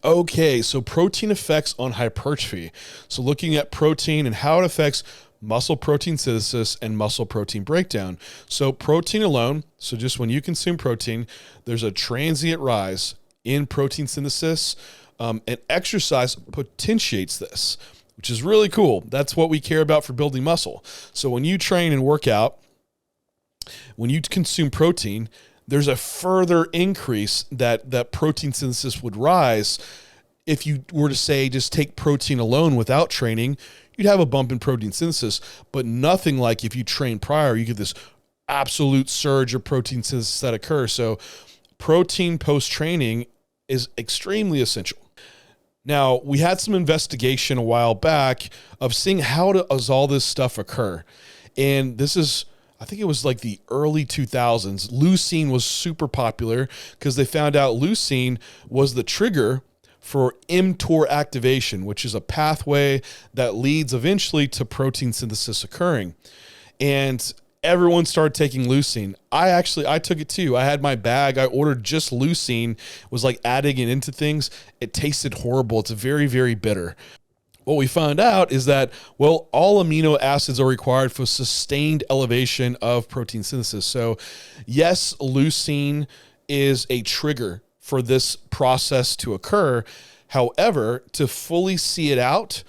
Okay, so protein effects on hypertrophy. So looking at protein and how it affects muscle protein synthesis and muscle protein breakdown. So protein alone, so just when you consume protein, there's a transient rise in protein synthesis, and exercise potentiates this, which is really cool. That's what we care about for building muscle. So when you train and work out, when you consume protein, there's a further increase that protein synthesis would rise. If you were to say just take protein alone without training, you'd have a bump in protein synthesis, but nothing like if you train prior, you get this absolute surge of protein synthesis that occurs. So protein post-training is extremely essential. Now, we had some investigation a while back of seeing how does all this stuff occur. And this is, I think it was like the early 2000s. Leucine was super popular because they found out leucine was the trigger for mTOR activation, which is a pathway that leads eventually to protein synthesis occurring. And everyone started taking leucine. I took it too. I had my bag. I ordered just leucine, was like adding it into things. It tasted horrible. It's very, very bitter. What we found out is that, well, all amino acids are required for sustained elevation of protein synthesis. So yes, leucine is a trigger for this process to occur. However, to fully see it out,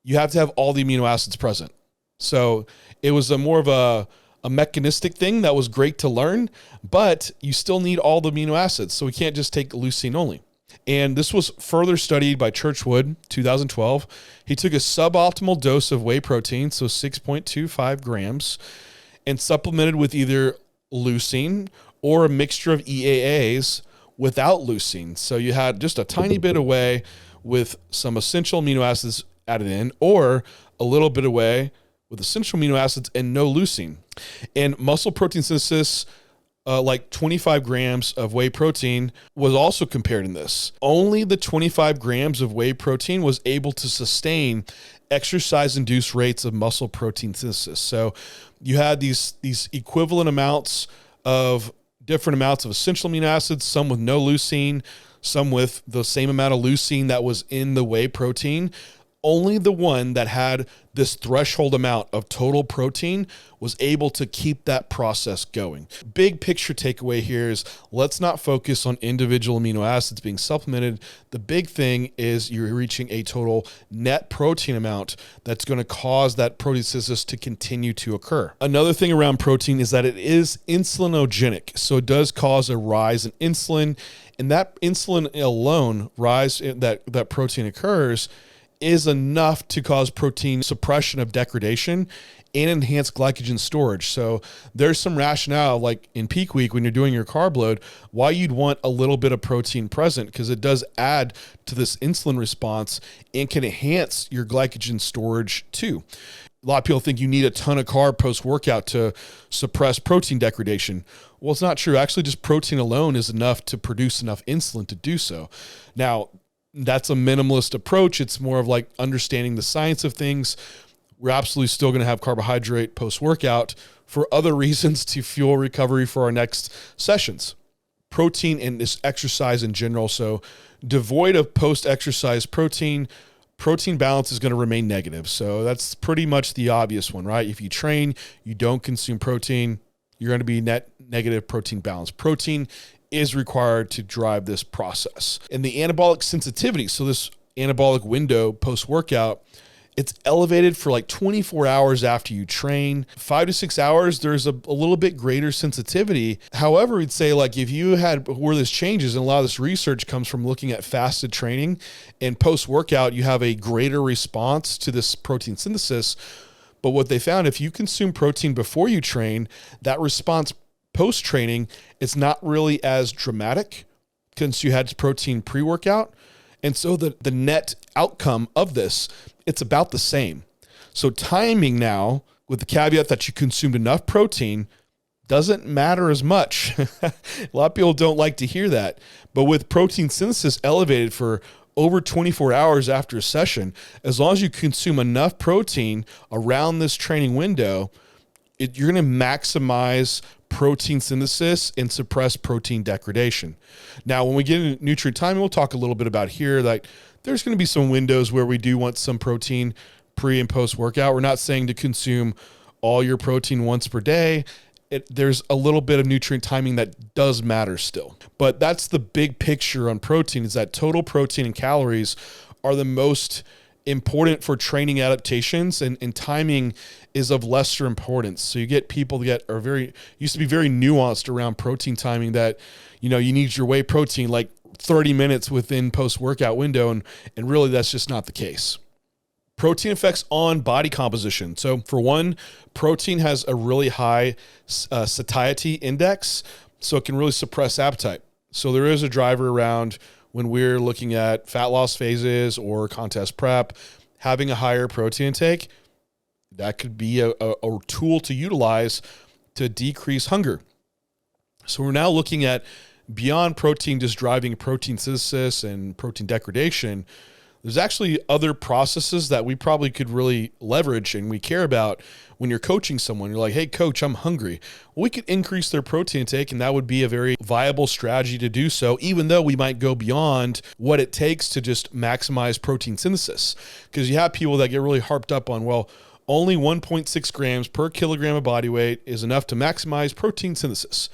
you have to have all the amino acids present. So it was more of a mechanistic thing that was great to learn, but you still need all the amino acids. So we can't just take leucine only. And this was further studied by Churchwood, 2012. He took a suboptimal dose of whey protein, so 6.25 grams, and supplemented with either leucine or a mixture of EAAs without leucine. So you had just a tiny bit of whey with some essential amino acids added in, or a little bit of whey with essential amino acids and no leucine. And muscle protein synthesis, like 25 grams of whey protein was also compared in this. Only the 25 grams of whey protein was able to sustain exercise-induced rates of muscle protein synthesis. So you had these equivalent amounts of different amounts of essential amino acids, some with no leucine, some with the same amount of leucine that was in the whey protein. Only the one that had this threshold amount of total protein was able to keep that process going. Big picture takeaway here is let's not focus on individual amino acids being supplemented. The big thing is you're reaching a total net protein amount that's going to cause that protein synthesis to continue to occur. Another thing around protein is that it is insulinogenic. So it does cause a rise in insulin, and that insulin alone rise that protein occurs is enough to cause protein suppression of degradation and enhance glycogen storage. So there's some rationale, like in peak week when you're doing your carb load, why you'd want a little bit of protein present, because it does add to this insulin response and can enhance your glycogen storage too. A lot of people think you need a ton of carb post-workout to suppress protein degradation. Well, it's not true. Actually, just protein alone is enough to produce enough insulin to do so. Now, that's a minimalist approach. It's more of like understanding the science of things. We're absolutely still going to have carbohydrate post-workout for other reasons to fuel recovery for our next sessions. Protein and this exercise in general. So devoid of post-exercise protein balance is going to remain negative. So that's pretty much the obvious one, right? If you train, you don't consume protein, you're going to be net negative protein balance. Protein is required to drive this process. And the anabolic sensitivity, so this anabolic window post-workout, it's elevated for like 24 hours after you train. 5 to 6 hours, there's a little bit greater sensitivity. However, we'd say like if you had where this changes, and a lot of this research comes from looking at fasted training, and post-workout, you have a greater response to this protein synthesis. But what they found, if you consume protein before you train, that response post-training, it's not really as dramatic since you had protein pre-workout. And so the net outcome of this, it's about the same. So timing now, with the caveat that you consumed enough protein, doesn't matter as much. A lot of people don't like to hear that. But with protein synthesis elevated for over 24 hours after a session, as long as you consume enough protein around this training window, you're going to maximize protein synthesis and suppress protein degradation. Now, when we get into nutrient timing, we'll talk a little bit about here that there's going to be some windows where we do want some protein pre and post workout. We're not saying to consume all your protein once per day. There's a little bit of nutrient timing that does matter still. But that's the big picture on protein, is that total protein and calories are the most important for training adaptations, and timing is of lesser importance. So you get people that used to be very nuanced around protein timing, that, you need your whey protein like 30 minutes within post-workout window, and really that's just not the case. Protein effects on body composition. So for one, protein has a really high satiety index, so it can really suppress appetite. So there is a driver around when we're looking at fat loss phases or contest prep, having a higher protein intake. That could be a tool to utilize to decrease hunger. So we're now looking at beyond protein just driving protein synthesis and protein degradation. There's actually other processes that we probably could really leverage and we care about when you're coaching someone. You're like, hey, coach, I'm hungry. Well, we could increase their protein intake, and that would be a very viable strategy to do so, even though we might go beyond what it takes to just maximize protein synthesis. Because you have people that get really harped up on, well, only 1.6 grams per kilogram of body weight is enough to maximize protein synthesis.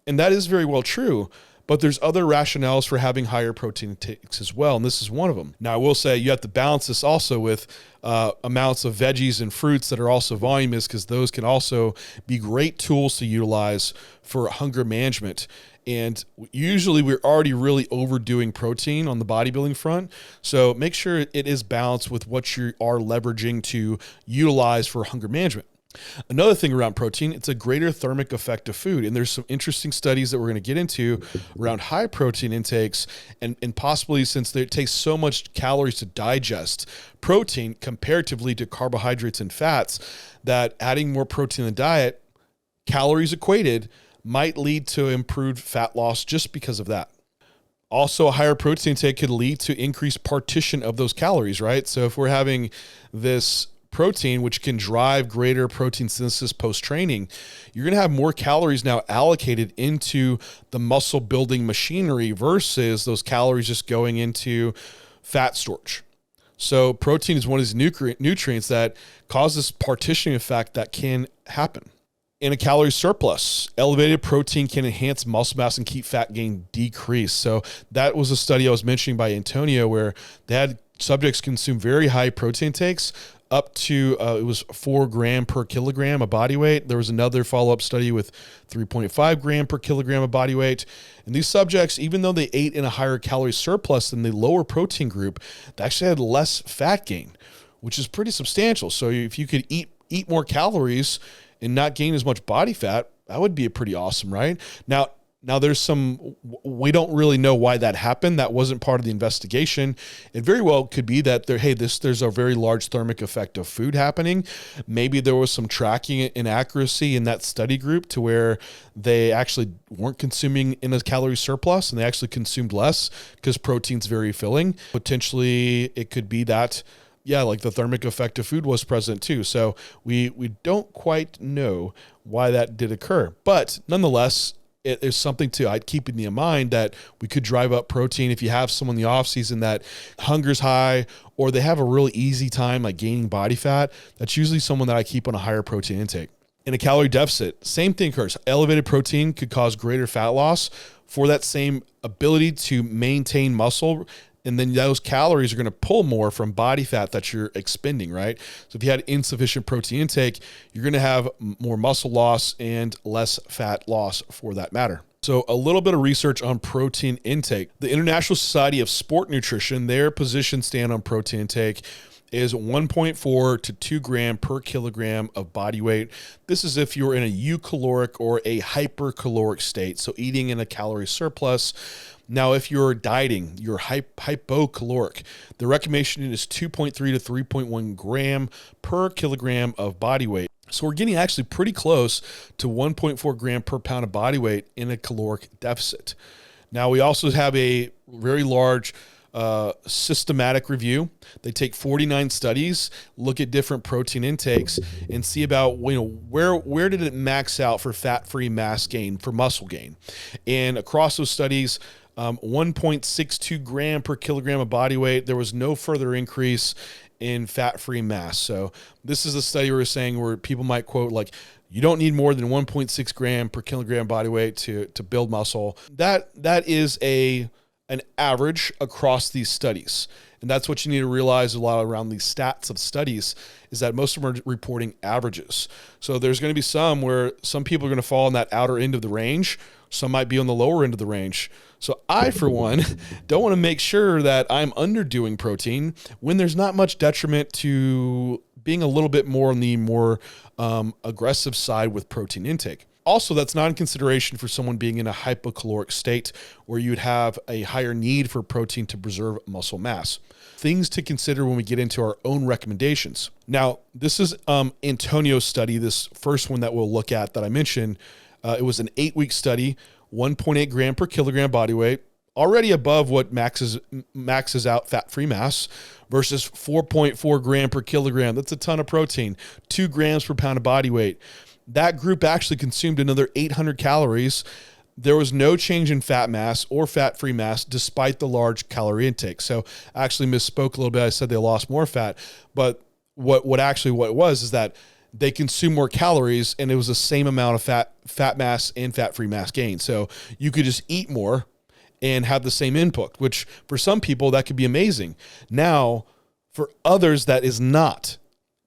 And that is very well true. But there's other rationales for having higher protein intakes as well, and this is one of them. Now, I will say you have to balance this also with amounts of veggies and fruits that are also voluminous, because those can also be great tools to utilize for hunger management. And usually we're already really overdoing protein on the bodybuilding front, so make sure it is balanced with what you are leveraging to utilize for hunger management. Another thing around protein, it's a greater thermic effect of food. And there's some interesting studies that we're going to get into around high protein intakes, and possibly, since it takes so much calories to digest protein comparatively to carbohydrates and fats, that adding more protein in the diet, calories equated, might lead to improved fat loss just because of that. Also, a higher protein intake could lead to increased partition of those calories, right? So if we're having this protein, which can drive greater protein synthesis post-training, you're going to have more calories now allocated into the muscle building machinery versus those calories just going into fat storage. So protein is one of these nutrients that causes partitioning effect that can happen. In a calorie surplus, elevated protein can enhance muscle mass and keep fat gain decreased. So that was a study I was mentioning by Antonio, where they had subjects consume very high protein intakes, up to, it was 4 gram per kilogram of body weight. There was another follow-up study with 3.5 gram per kilogram of body weight. And these subjects, even though they ate in a higher calorie surplus than the lower protein group, they actually had less fat gain, which is pretty substantial. So if you could eat more calories and not gain as much body fat, that would be pretty awesome, right? Now there's we don't really know why that happened. That wasn't part of the investigation. It very well could be that there's a very large thermic effect of food happening. Maybe there was some tracking inaccuracy in that study group to where they actually weren't consuming in a calorie surplus and they actually consumed less because protein's very filling. Potentially it could be that, like the thermic effect of food was present too. So we don't quite know why that did occur. But nonetheless, there's something to keep in mind that we could drive up protein if you have someone in the off season that hunger's high or they have a really easy time like gaining body fat. That's usually someone that I keep on a higher protein intake. In a calorie deficit, same thing occurs. Elevated protein could cause greater fat loss for that same ability to maintain muscle. And then those calories are going to pull more from body fat that you're expending, right? So if you had insufficient protein intake, you're going to have more muscle loss and less fat loss for that matter. So a little bit of research on protein intake. The International Society of Sport Nutrition, their position stand on protein intake is 1.4 to 2 gram per kilogram of body weight. This is if you're in a eucaloric or a hypercaloric state, so eating in a calorie surplus. Now, if you're dieting, you're hypocaloric, the recommendation is 2.3 to 3.1 gram per kilogram of body weight. So we're getting actually pretty close to 1.4 gram per pound of body weight in a caloric deficit. Now, we also have a very large systematic review. They take 49 studies, look at different protein intakes, and see about where did it max out for fat-free mass gain, for muscle gain. And across those studies, 1.62 gram per kilogram of body weight, there was no further increase in fat-free mass. So this is a study we were saying where people might quote like, you don't need more than 1.6 gram per kilogram body weight to build muscle. That is an average across these studies. And that's what you need to realize a lot around these stats of studies, is that most of them are reporting averages. So there's going to be some where some people are going to fall in that outer end of the range. Some might be on the lower end of the range. So I, for one, don't want to make sure that I'm underdoing protein when there's not much detriment to being a little bit more on the more aggressive side with protein intake. Also, that's not in consideration for someone being in a hypocaloric state where you'd have a higher need for protein to preserve muscle mass. Things to consider when we get into our own recommendations. Now, this is Antonio's study, this first one that we'll look at that I mentioned. It was an 8-week study, 1.8 gram per kilogram body weight, already above what maxes out fat-free mass, versus 4.4 gram per kilogram. That's a ton of protein, 2 grams per pound of body weight. That group actually consumed another 800 calories. There was no change in fat mass or fat-free mass despite the large calorie intake. So I actually misspoke a little bit. I said they lost more fat, but what it was is that they consume more calories and it was the same amount of fat mass and fat-free mass gain. So you could just eat more and have the same input, which for some people that could be amazing. Now, for others, that is not.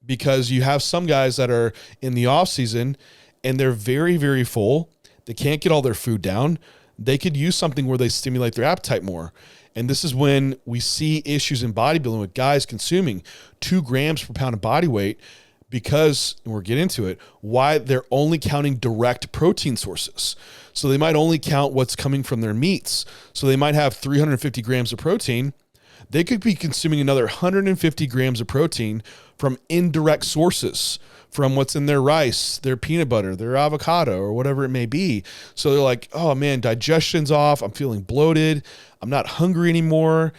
Because you have some guys that are in the off season and they're very, very full. They can't get all their food down. They could use something where they stimulate their appetite more. And this is when we see issues in bodybuilding with guys consuming 2 grams per pound of body weight because, and we'll get into it, why they're only counting direct protein sources. So they might only count what's coming from their meats. So they might have 350 grams of protein. They could be consuming another 150 grams of protein from indirect sources, from what's in their rice, their peanut butter, their avocado, or whatever it may be. So they're like, oh man, digestion's off. I'm feeling bloated. I'm not hungry anymore.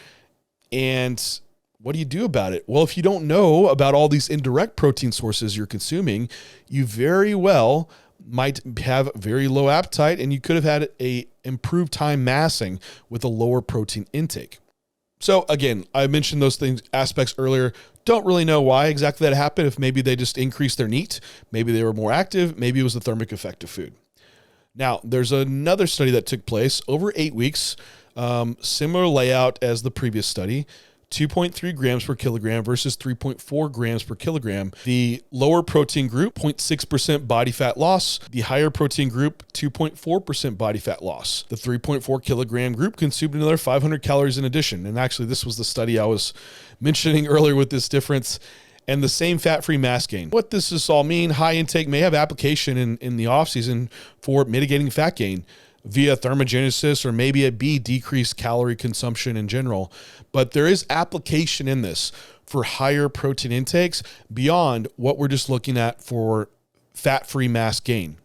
And what do you do about it? Well, if you don't know about all these indirect protein sources you're consuming, you very well might have very low appetite, and you could have had a improved time massing with a lower protein intake. So again, I mentioned those aspects earlier. Don't really know why exactly that happened. If maybe they just increased their NEAT, maybe they were more active, maybe it was the thermic effect of food. Now, there's another study that took place over 8 weeks, similar layout as the previous study, 2.3 grams per kilogram versus 3.4 grams per kilogram. The lower protein group, 0.6% body fat loss. The higher protein group, 2.4% body fat loss. The 3.4 kilogram group consumed another 500 calories in addition. And actually, this was the study I was mentioning earlier with this difference. And the same fat-free mass gain. What does this all mean? High intake may have application in the off-season for mitigating fat gain via thermogenesis, or maybe it be decreased calorie consumption in general. But there is application in this for higher protein intakes beyond what we're just looking at for fat-free mass gain.